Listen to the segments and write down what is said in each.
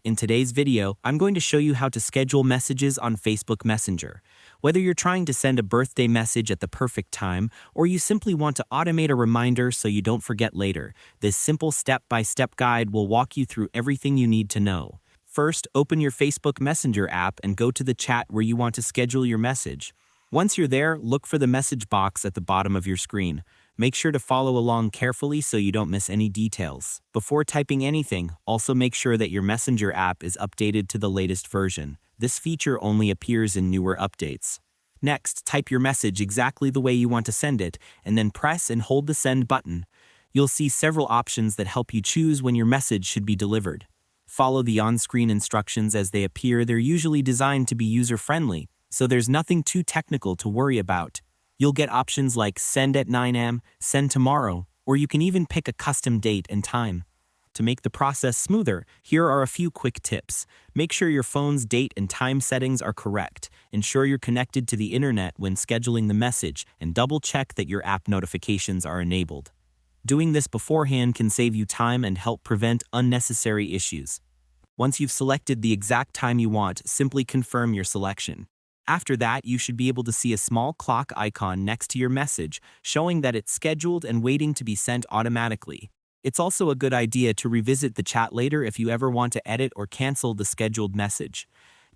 In today's video, I'm going to show you how to schedule messages on Facebook Messenger. Whether you're trying to send a birthday message at the perfect time, or you simply want to automate a reminder so you don't forget later, this simple step-by-step guide will walk you through everything you need to know. First, open your Facebook Messenger app and go to the chat where you want to schedule your message. Once you're there, look for the message box at the bottom of your screen. Make sure to follow along carefully so you don't miss any details. Before typing anything, also make sure that your Messenger app is updated to the latest version. This feature only appears in newer updates. Next, type your message exactly the way you want to send it, and then press and hold the send button. You'll see several options that help you choose when your message should be delivered. Follow the on-screen instructions as they appear. They're usually designed to be user-friendly, so there's nothing too technical to worry about. You'll get options like send at 9 a.m., send tomorrow, or you can even pick a custom date and time. To make the process smoother, here are a few quick tips. Make sure your phone's date and time settings are correct. Ensure you're connected to the internet when scheduling the message, and double-check that your app notifications are enabled. Doing this beforehand can save you time and help prevent unnecessary issues. Once you've selected the exact time you want, simply confirm your selection. After that, you should be able to see a small clock icon next to your message, showing that it's scheduled and waiting to be sent automatically. It's also a good idea to revisit the chat later if you ever want to edit or cancel the scheduled message.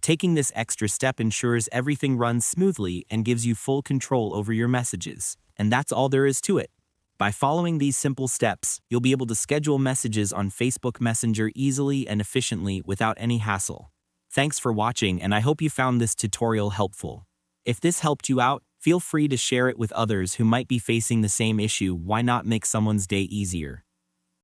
Taking this extra step ensures everything runs smoothly and gives you full control over your messages. And that's all there is to it. By following these simple steps, you'll be able to schedule messages on Facebook Messenger easily and efficiently without any hassle. Thanks for watching, and I hope you found this tutorial helpful. If this helped you out, feel free to share it with others who might be facing the same issue. Why not make someone's day easier?